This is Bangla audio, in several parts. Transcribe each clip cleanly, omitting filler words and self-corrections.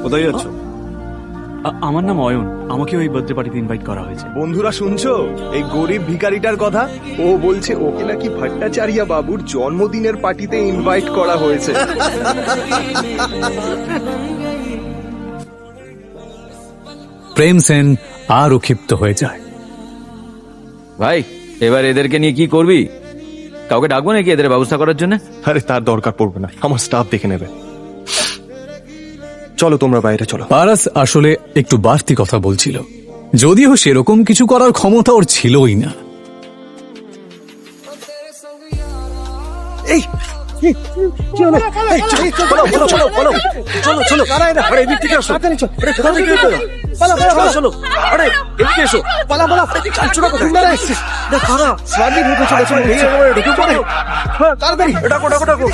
কোথায় যাচ্ছ? আমার নাম অয়ন, আমাকে ওই বার্থডে পার্টিতে ইনভাইট করা হয়েছে। বন্ধুরা শুনছো এই গরিব ভিখারিটার কথা? ও বলছে ওকে নাকি ভট্টাচার্য বাবুর জন্মদিনের পার্টিতে ইনভাইট করা হয়েছে। প্রেম সেন আরও ক্ষিপ্ত হয়ে যায়। ভাই এবার এদেরকে নিয়ে কি করবি? কাউকে ডাকবো নাকি এদের ব্যবস্থা করার জন্য? আরে তার দরকার পড়বে না, আমার স্টাফ দেখে নেবে। চলো তোমরা বাইরে চলো। পারাস আসলে একটু বাড়তি কথা বলছিল, যদিও সেরকম কিছু করার ক্ষমতা ওর ছিলই না। এই চলো চলো চলো চলো চলো চলো কারা এরা? আরে এদিক থেকে আসো। আরে কোথা থেকে এসো? পালা পালা পালা চলো। আরে এদিকে এসো। পালা পালা চলো কোথায়? তোমরা এসেছিস? না কারা? স্বামী ঢুকে চলে চলো। এই একেবারে ঢুকে পড়ে। হ্যাঁ তাড়াতাড়ি ডাকো ডাকো ডাকো।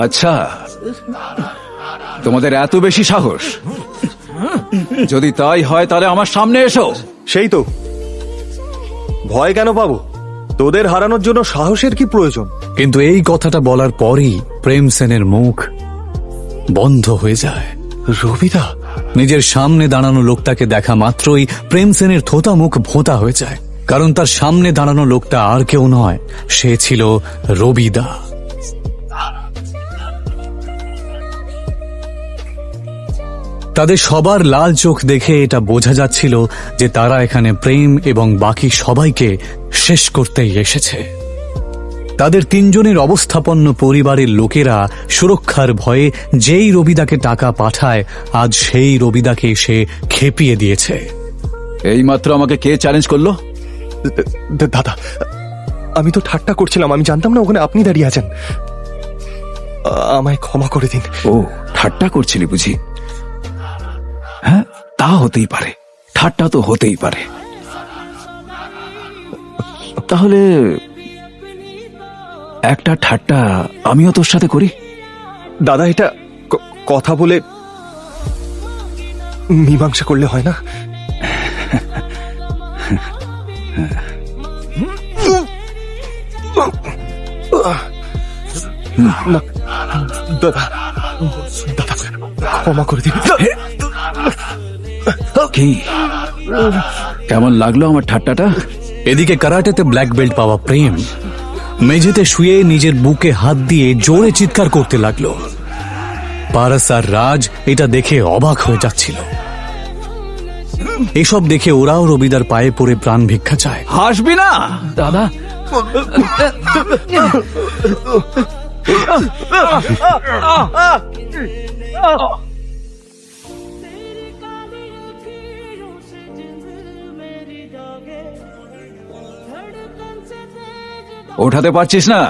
আচ্ছা, তোমাদের এত বেশি সাহস? যদি তাই হয় তাহলে আমার সামনে এসো। সেই তো, ভয় কেন পাবো? তোদের হারানোর জন্য সাহসের কি প্রয়োজন? কিন্তু এই কথাটা বলার পরই প্রেম সেনের মুখ বন্ধ হয়ে যায়। রবিদা নিজের সামনে দাঁড়ানো লোকটাকে দেখা মাত্রই প্রেম সেনের থোতা মুখ ভোঁতা হয়ে যায়, কারণ তার সামনে দাঁড়ানো লোকটা আর কেউ নয়, সে ছিল রবিদা। তাদের সবার লাল চোখ দেখে এটা বোঝা যাচ্ছিল যে তারা এখানে প্রেম এবং বাকি সবাইকে শেষ করতেই এসেছে। তাদের তিনজনের অবস্থাপন্ন পরিবারের লোকেরা সুরক্ষার ভয়ে যেই রবিদাকে টাকা পাঠায়, আজ সেই রবিদাকে সে খেপিয়ে দিয়েছে। এইমাত্র আমাকে কে চ্যালেঞ্জ করলো? দাদা, আমি তো ঠাট্টা করছিলাম, আমি জানতাম না ওখানে আপনি দাঁড়িয়ে আছেন। আমায় ক্ষমা করে দিন। ও, ঠাট্টা করছিলি বুঝি? হ্যাঁ, তা হতেই পারে, ঠাট্টা তো হতেই পারে। তাহলে একটা ঠাট্টা আমিও তোর সাথে করি। দাদা, এটা কথা বলে মীমাংসা করলে হয় না? না, দাদা দাদা ক্ষমা করে দিন। কি কেমন লাগলো আমার ঠাট্টাটা? এদিকে কারাটেতে ব্ল্যাক বেল্ট পাওয়া প্রেম মেঝেতে শুয়ে নিজের বুকে হাত দিয়ে জোরে চিৎকার করতে লাগলো। পারাস আর রাজ এটা দেখে অবাক হয়ে যাচ্ছিল। এসব দেখে ওরাও রবিদার পায়ে পড়ে প্রাণ ভিক্ষা চায়। হাসবি না দাদা? ওঠাতে পারছিস না?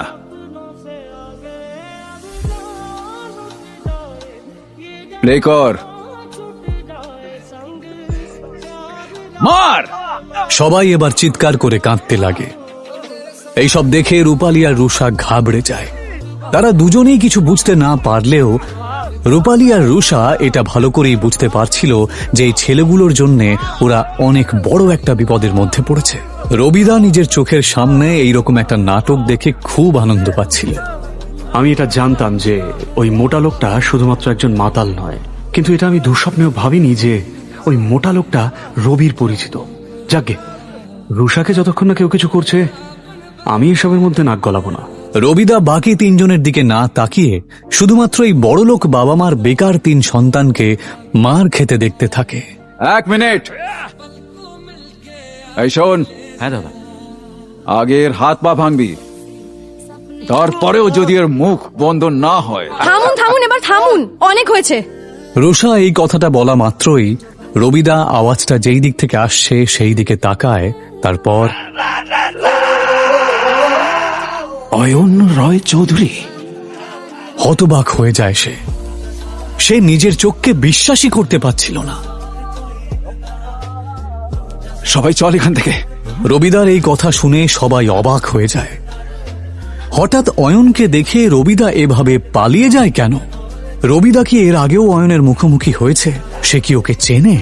প্লে কর, মার। সবাই এবার চিৎকার করে কাঁদতে লাগে। এইসব দেখে রূপালী আর রুষা ঘাবড়ে যায়। তারা দুজনেই কিছু বুঝতে না পারলেও রূপালী আর রুষা এটা ভালো করেই বুঝতে পারছিল যে এই ছেলেগুলোর জন্য ওরা অনেক বড় একটা বিপদের মধ্যে পড়েছে। রবিদা নিজের চোখের সামনে এইরকম একটা নাটক দেখে খুব আনন্দ পাচ্ছিল। আমি এটা জানতাম যে ওই মোটা লোকটা শুধুমাত্র একজন মাতাল নয়, কিন্তু এটা আমি দুঃস্বপ্নেও ভাবিনি যে ওই মোটা লোকটা রবির পরিচিত। যাকে রুষাকে যতক্ষণ না কেউ কিছু করছে, আমি এসবের মধ্যে নাক গলাবো না। রবিদা বাকি তিনজনের দিকে না তাকিয়ে শুধুমাত্র এই বড়লোক বাবা মার বেকার তিন সন্তানকে মার খেতে দেখতে থাকে। এক মিনিট, এই শোন। হ্যাঁ দাদা। আগের হাত পা ভাঙবি, তারপরেও যদি এর মুখ বন্ধ না হয়। থামুন থামুন, এবার থামুন, অনেক হয়েছে। রুষা এই কথাটা বলা মাত্রই রবিদা আওয়াজটা যেই দিক থেকে আসছে সেই দিকে তাকায়। তারপর অয়ন রয় চৌধুরী। হতবাক হয়ে যায় সে নিজের চোখকে বিশ্বাসই করতে পারছিল না। সবাই চল এখান থেকে। রবিদার এই কথা শুনে সবাই অবাক হয়ে যায়। হঠাৎ অয়নকে দেখে রবিদা এভাবে পালিয়ে যায় কেন? রবিদা কি এর আগেও অয়নের মুখোমুখি হয়েছে? সে কি ওকে চেনে?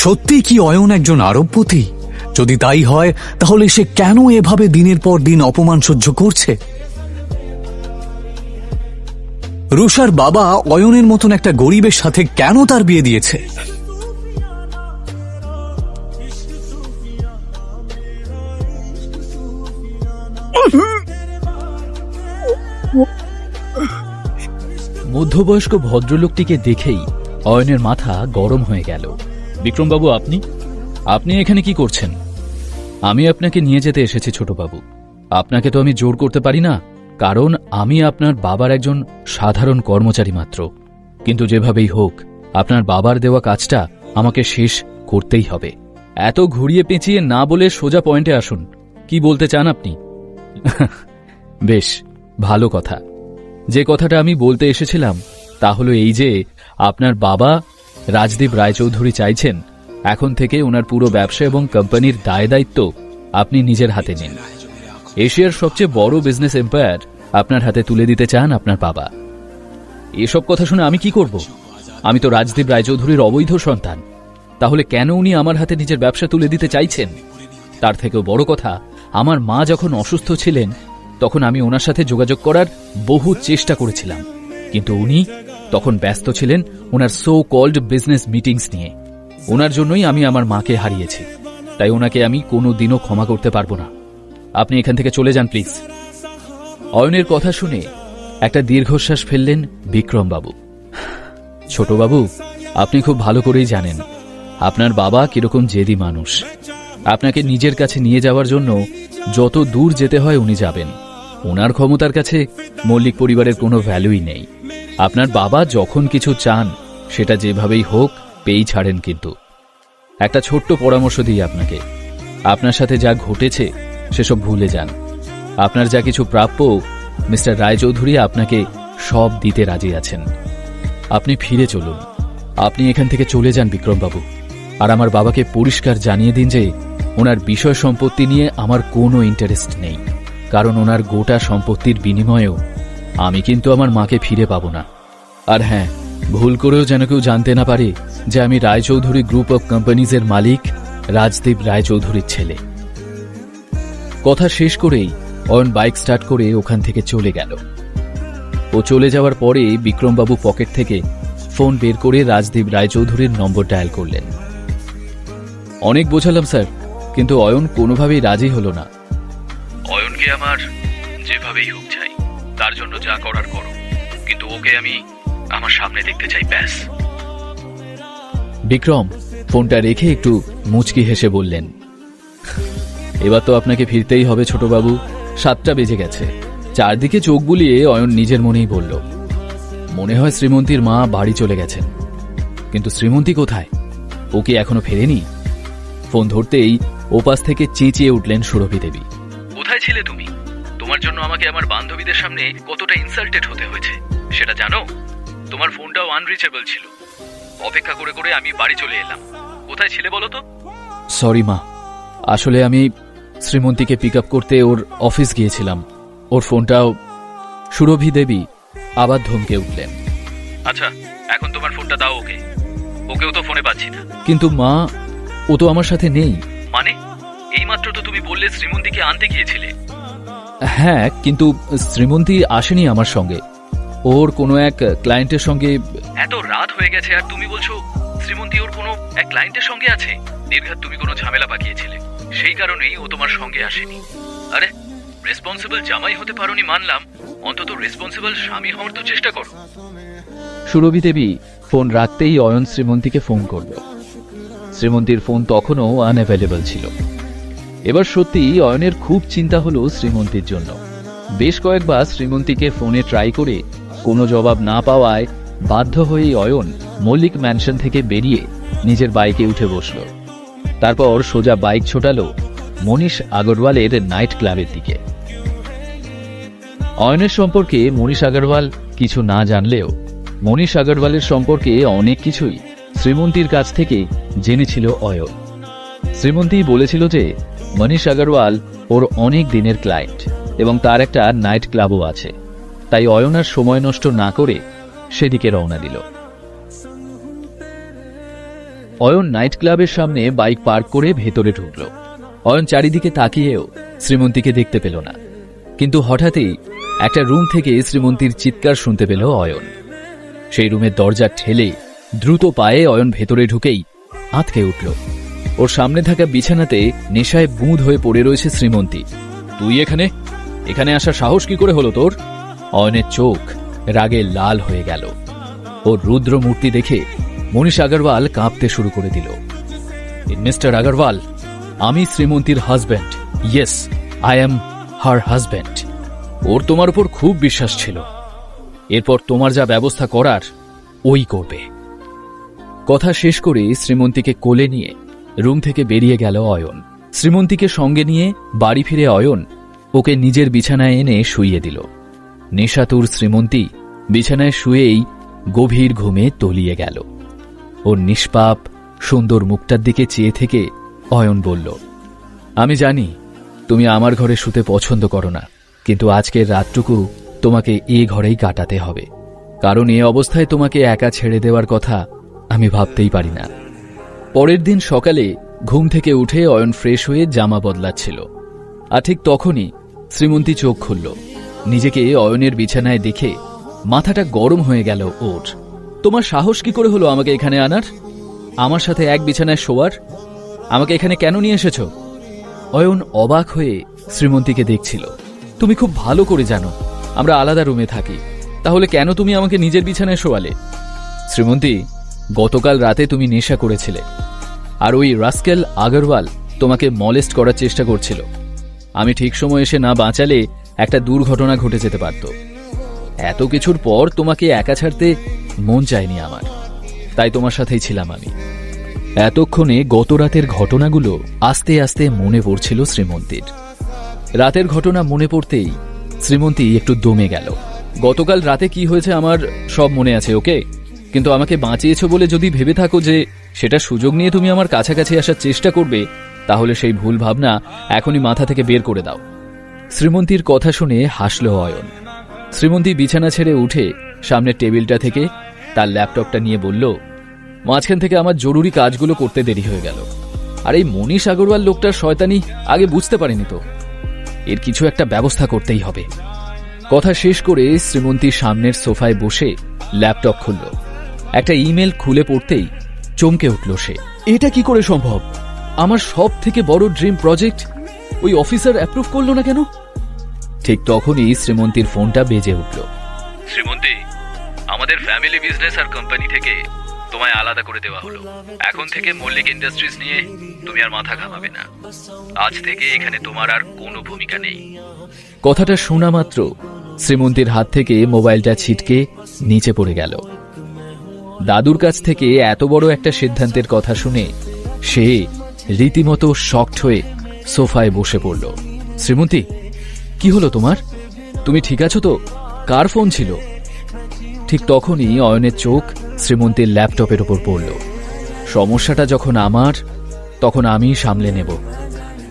সত্যি কি অয়ন একজন আরবপতি? যদি তাই হয় তাহলে সে কেন এভাবে দিনের পর দিন অপমান সহ্য করছে? রুষার বাবা অয়নের মতন একটা গরিবের সাথে কেন তার বিয়ে দিয়েছে? মধ্যবয়স্ক ভদ্রলোকটিকে দেখেই অয়নের মাথা গরম হয়ে গেল। বিক্রমবাবু, আপনি আপনি এখানে কি করছেন? আমি আপনাকে নিয়ে যেতে এসেছি ছোটবাবু। আপনাকে তো আমি জোর করতে পারি না, কারণ আমি আপনার বাবার একজন সাধারণ কর্মচারী মাত্র। কিন্তু যেভাবেই হোক আপনার বাবার দেওয়া কাজটা আমাকে শেষ করতেই হবে। এত ঘুরিয়ে পেঁচিয়ে না বলে সোজা পয়েন্টে আসুন। কি বলতে চান আপনি? বেশ ভালো কথা। যে কথাটা আমি বলতে এসেছিলাম তা হলো এই যে আপনার বাবা রাজদীপ রায়চৌধুরী চাইছেন এখন থেকে ওনার পুরো ব্যবসা এবং কোম্পানির দায় দায়িত্ব আপনি নিজের হাতে নিন। এশিয়ার সবচেয়ে বড় বিজনেস এম্পায়ার আপনার হাতে তুলে দিতে চান আপনার বাবা। এসব কথা শুনে আমি কি করব? আমি তো রাজদীপ রায়চৌধুরীর অবৈধ সন্তান। তাহলে কেন উনি আমার হাতে নিজের ব্যবসা তুলে দিতে চাইছেন? তার থেকেও বড় কথা, আমার মা যখন অসুস্থ ছিলেন তখন আমি ওনার সাথে যোগাযোগ করার বহু চেষ্টা করেছিলাম, কিন্তু উনি তখন ব্যস্ত ছিলেন ওনার সো কল্ড বিজনেস মিটিংস নিয়ে। ওনার জন্যই আমি আমার মাকে হারিয়েছি, তাই ওনাকে আমি কোনোদিনও ক্ষমা করতে পারবো না। আপনি এখান থেকে চলে যান প্লিজ। অয়নের কথা শুনে একটা দীর্ঘশ্বাস ফেললেন বিক্রমবাবু। ছোটবাবু, আপনি খুব ভালো করেই জানেন আপনার বাবা কিরকম জেদি মানুষ। আপনাকে নিজের কাছে নিয়ে যাওয়ার জন্য যত দূর যেতে হয় উনি যাবেন। ওনার ক্ষমতার কাছে মল্লিক পরিবারের কোনো ভ্যালুই নেই। আপনার বাবা যখন কিছু চান সেটা যেভাবেই হোক পেয়েই ছাড়েন। কিন্তু একটা ছোট্ট পরামর্শ দিই আপনাকে, আপনার সাথে যা ঘটেছে সেসব ভুলে যান। আপনার যা কিছু প্রাপ্য মিস্টার রায়চৌধুরী আপনাকে সব দিতে রাজি আছেন। আপনি ফিরে চলুন। আপনি এখান থেকে চলে যান বিক্রমবাবু। আর আমার বাবাকে পরিষ্কার জানিয়ে দিন যে ওনার বিষয় সম্পত্তি নিয়ে আমার কোনো ইন্টারেস্ট নেই, কারণ ওনার গোটা সম্পত্তির বিনিময়েও আমি কিন্তু আমার মাকে ফিরে পাবো না। আর হ্যাঁ, ভুল করেও যেন কেউ জানতে না পারে যে আমি রায়চৌধুরী গ্রুপ অফ কোম্পানিজের মালিক রাজদীপ রায়চৌধুরীর ছেলে। কথা শেষ করেই অয়ন বাইক স্টার্ট করে ওখান থেকে চলে গেল। ও চলে যাওয়ার পরে বিক্রমবাবু পকেট থেকে ফোন বের করে রাজদীপ রায়চৌধুরীর নম্বর ডায়াল করলেন। অনেক বোঝালাম স্যার, কিন্তু অয়ন কোনোভাবেই রাজি হলো না। অয়নকে আমার যেভাবেই হোক চাই, তার জন্য যা করার করো, কিন্তু ওকে আমি আমার সামনে দেখতে চাই, ব্যাস। বিক্রম ফোনটা রেখে একটু মুচকি হেসে বললেন, এবার তো আপনাকে ফিরতেই হবে ছোটবাবু। 7টা বেজে গেছে। চারদিকে চোখ বুলিয়ে অয়ন নিজের মনেই বলল, মনে হয় শ্রীমন্তীর মা বাড়ি চলে গেছেন। কিন্তু শ্রীমন্তী কোথায়? ও কি এখনো ফেরেনি? ফোন ধরতেই ওপাশ থেকে চেঁচিয়ে উঠলেন সুরভি দেবী, কোথায় ছিলে তুমি? তোমার জন্য আমাকে আমার বান্ধবীদের সামনে কতটা ইনসাল্টেড হতে হয়েছে সেটা জানো? তোমার ফোনটাও আনরিচেবল ছিল। অপেক্ষা করে করে আমি বাড়ি চলে এলাম। কোথায় ছিলে বলো তো? সরি মা, আসলে আমি শ্রীমন্তীকে পিক আপ করতে ওর অফিস গিয়েছিলাম। ওর ফোনটাও। সুরভি দেবী আবার ধমকে উঠলেন, আচ্ছা এখন তোমার ফোনটা দাও ওকে। ওকেও তো ফোনে পাচ্ছি না। কিন্তু মা, ও তো আমার সাথে নেই। মানে? এইমাত্র তো তুমি বললে শ্রীমন্তীকে আনতে গিয়েছিলে। হ্যাঁ, কিন্তু শ্রীমন্তী আসেনি আমার সঙ্গে। ওর কোনো এক ক্লায়েন্টের সঙ্গে। এত রাত হয়ে গেছে আর তুমি বলছো শ্রীমন্তী ওর কোনো এক ক্লায়েন্টের সঙ্গে আছে? নির্ঘাত তুমি কোনো ঝামেলা পাকিয়েছিলে, সেই কারণেই ও তোমার সঙ্গে আসেনি। আরে রেসপন্সিবল জামাই হতে পারোনি মানলাম, অন্তত রেসপন্সিবল স্বামী হওয়ার তো চেষ্টা করো। সুরভি দেবী ফোন রাখতেই অয়ন শ্রীমন্তীকে ফোন করল। শ্রীমন্তীর ফোন তখনও আনঅ্যাভেলেবল ছিল। এবার সত্যি অয়নের খুব চিন্তা হলো শ্রীমন্তীর জন্য। বেশ কয়েকবার শ্রীমন্তীকে ফোনে ট্রাই করে কোনো জবাব না পাওয়ায় বাধ্য হয়ে অয়ন মল্লিক ম্যানশন থেকে বেরিয়ে নিজের বাইকে উঠে বসল। তারপর সোজা বাইক ছোটালো মনীষ আগরওয়ালের নাইট ক্লাবের দিকে। অয়নের সম্পর্কে মনীষ আগরওয়াল কিছু না জানলেও মনীষ আগরওয়ালের সম্পর্কে অনেক কিছুই শ্রীমন্তীর কাছ থেকে জেনেছিল অয়ন। শ্রীমন্তী বলেছিল যে মনীষ আগরওয়াল ওর অনেক দিনের ক্লায়েন্ট এবং তার একটা নাইট ক্লাবও আছে। তাই অয়ন আর সময় নষ্ট না করে সেদিকে রওনা দিল। অয়ন নাইট ক্লাবের সামনে বাইক পার্ক করে ভেতরে ঢুকল। অয়ন চারিদিকে তাকিয়েও শ্রীমন্তীকে দেখতে পেল না, কিন্তু হঠাৎই একটা রুম থেকে শ্রীমন্তীর চিৎকার শুনতে পেল অয়ন। সেই রুমের দরজা ঠেলে দ্রুত পায়ে অয়ন ভেতরে ঢুকেই আঁতকে উঠল। ওর সামনে থাকা বিছানাতে নেশায় বুঁদ হয়ে পড়ে রয়েছে শ্রীমন্তী। তুই এখানে এখানে আসার সাহস কি করে হলো তোর? অয়নের চোখ রাগে লাল হয়ে গেল। ওর রুদ্র মূর্তি দেখে মনীষ আগরওয়াল কাঁপতে শুরু করে দিল। মিস্টার আগরওয়াল, আমি শ্রীমন্তীর husband. Yes, I am her husband. ওর তোমার উপর খুব বিশ্বাস ছিল। এরপর তোমার যা ব্যবস্থা করার ওই করবে। কথা শেষ করে শ্রীমন্তীকে কোলে নিয়ে রুম থেকে বেরিয়ে গেল অয়ন। শ্রীমন্তীকে সঙ্গে নিয়ে বাড়ি ফিরে অয়ন ওকে নিজের বিছানায় এনে শুইয়ে দিল। নেশাতুর শ্রীমন্তী বিছানায় শুয়েই গভীর ঘুমে তলিয়ে গেল। ওর নিষ্পাপ সুন্দর মুখটার দিকে চেয়ে থেকে অয়ন বলল, আমি জানি তুমি আমার ঘরে শুতে পছন্দ করো না, কিন্তু আজকের রাতটুকু তোমাকে এ ঘরেই কাটাতে হবে, কারণ এ অবস্থায় তোমাকে একা ছেড়ে দেওয়ার কথা আমি ভাবতেই পারি না। পরের দিন সকালে ঘুম থেকে উঠে অয়ন ফ্রেশ হয়ে জামা বদলাচ্ছিল, আর ঠিক তখনই শ্রীমন্তী চোখ খুলল। নিজেকে অয়নের বিছানায় দেখে মাথাটা গরম হয়ে গেল ওর। তোমার সাহস কি করে হলো আমাকে এখানে আনার, আমার সাথে এক বিছানায় শোয়ার? আমাকে এখানে কেন নিয়ে এসেছ? অয়ন অবাক হয়ে শ্রীমন্তীকে দেখছিল। তুমি খুব ভালো করে জানো আমরা আলাদা রুমে থাকি, তাহলে কেন তুমি আমাকে নিজের বিছানায় শোয়ালে? শ্রীমন্তী, গতকাল রাতে তুমি নেশা করেছিলে, আর ওই রাস্কেল আগরওয়াল তোমাকে মলেস্ট করার চেষ্টা করছিল। আমি ঠিক সময় এসে না বাঁচালে একটা দুর্ঘটনা ঘটে যেতে পারত। এত কিছুর পর তোমাকে একা ছাড়তে মন চায়নি আমার, তাই তোমার সাথেই ছিলাম আমি। এতক্ষণে গত রাতের ঘটনাগুলো আস্তে আস্তে মনে পড়ছিল শ্রীমন্তীর। রাতের ঘটনা মনে পড়তেই শ্রীমন্তী একটু দমে গেল। গতকাল রাতে কি হয়েছে আমার সব মনে আছে, ওকে? কিন্তু আমাকে বাঁচিয়েছ বলে যদি ভেবে থাকো যে সেটা সুযোগ নিয়ে তুমি আমার কাছাকাছি আসার চেষ্টা করবে, তাহলে সেই ভুল ভাবনা এখনই মাথা থেকে বের করে দাও। শ্রীমন্তীর কথা শুনে হাসল অয়ন। শ্রীমন্তী বিছানা ছেড়ে উঠে সামনের টেবিলটা থেকে তার ল্যাপটপটা নিয়ে বলল, মাঝখান থেকে আমার জরুরি কাজগুলো করতে দেরি হয়ে গেল, আর এই মনীষ আগরওয়াল লোকটার শয়তানি আগে বুঝতে পারিনি তো। এর কিছু একটা ব্যবস্থা করতেই হবে। কথা শেষ করে শ্রীমন্তী সামনের সোফায় বসে ল্যাপটপ খুলল। একটা ইমেল খুলে পড়তেই চমকে উঠল সে। এটা কি করে সম্ভব? আমার সব থেকে বড় ড্রিম প্রজেক্ট ওই অফিসার অ্যাপ্রুভ করলো না কেন? ঠিক তখনই শ্রীমন্তীর ফোনটা বেজে উঠল। শ্রীমন্তী, আমাদের ফ্যামিলি বিজনেস আর কোম্পানি থেকে তোমায় আলাদা করে দেওয়া হলো। এখন থেকে মল্লিক ইন্ডাস্ট্রিজ নিয়ে তুমি আর মাথা ঘামাবে না। আজ থেকে এখানে তোমার আর কোনো ভূমিকা নেই। কথাটা শোনা মাত্র শ্রীমন্তীর হাত থেকে মোবাইলটা ছিটকে নিচে পড়ে গেল। দাদুর কাছ থেকে এত বড় একটা সিদ্ধান্তের কথা শুনে সে রীতিমতো শকড হয়ে সোফায় বসে পড়ল। শ্রীমন্তী, কি হলো তোমার? তুমি ঠিক আছো তো? কার ফোন ছিল? ঠিক তখনই অয়নের চোখ শ্রীমন্তীর ল্যাপটপের উপর পড়ল। সমস্যাটা যখন আমার, তখন আমি সামলে নেব।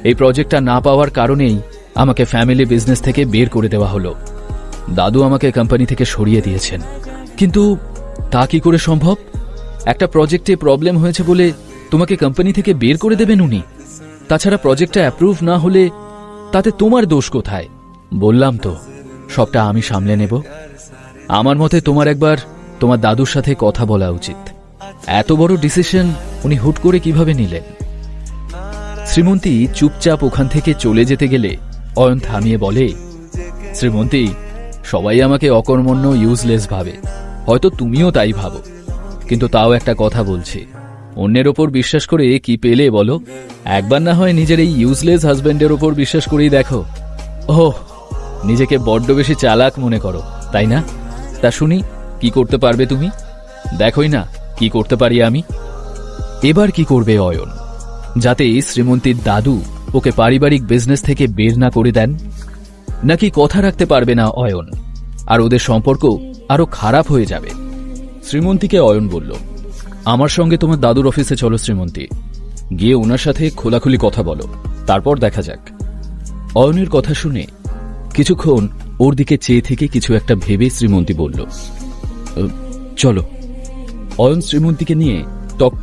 এই প্রজেক্টটা না পাওয়ার কারণেই আমাকে ফ্যামিলি বিজনেস থেকে বের করে দেওয়া হলো। দাদু আমাকে কোম্পানি থেকে সরিয়ে দিয়েছেন, কিন্তু তা কি করে সম্ভব? একটা প্রজেক্টে প্রবলেম হয়েছে বলে তোমাকে কোম্পানি থেকে বের করে দেবেন উনি? তাছাড়া প্রজেক্টটা অ্যাপ্রুভ না হলে তাতে তোমার দোষ কোথায়? বললাম তো, সবটা আমি সামলে নেব। আমার মতে তোমার একবার তোমার দাদুর সাথে কথা বলা উচিত। এত বড় ডিসিশন উনি হুট করে কিভাবে নিলেন? শ্রীমন্তী চুপচাপ ওখান থেকে চলে যেতে গেলে অয়ন থামিয়ে বলে, শ্রীমন্তী, সবাই আমাকে অকর্মণ্য ইউজলেস ভাবে, হয়তো তুমিও তাই ভাবো, কিন্তু তাও একটা কথা বলছি, অন্যের ওপর বিশ্বাস করে কি পেলে বলো? একবার না হয় নিজের এই ইউজলেস হাজব্যান্ডের ওপর বিশ্বাস করেই দেখো। ওহ, নিজেকে বড্ড বেশি চালাক মনে করো, তাই না? তা শুনি, কি করতে পারবে তুমি? দেখোই না কি করতে পারি আমি। এবার কি করবে অয়ন, যাতে শ্রীমন্তীর দাদু ওকে পারিবারিক বিজনেস থেকে বের না করে দেন? নাকি কথা রাখতে পারবে না অয়ন, আর ওদের সম্পর্ক আরো খারাপ হয়ে যাবে? শ্রীমন্তীকে অয়ন বলল, আমার সঙ্গে তোমার দাদুর অফিসে চলো শ্রীমন্তী, গিয়ে ওনার সাথে খোলাখুলি কথা বলো, তারপর দেখা যাক। অয়নের কথা শুনে কিছুক্ষণ ওর দিকে চেয়ে থেকে কিছু একটা ভেবে শ্রীমন্তী বলল, চলো। অয়ন শ্রীমন্তীকে নিয়ে টক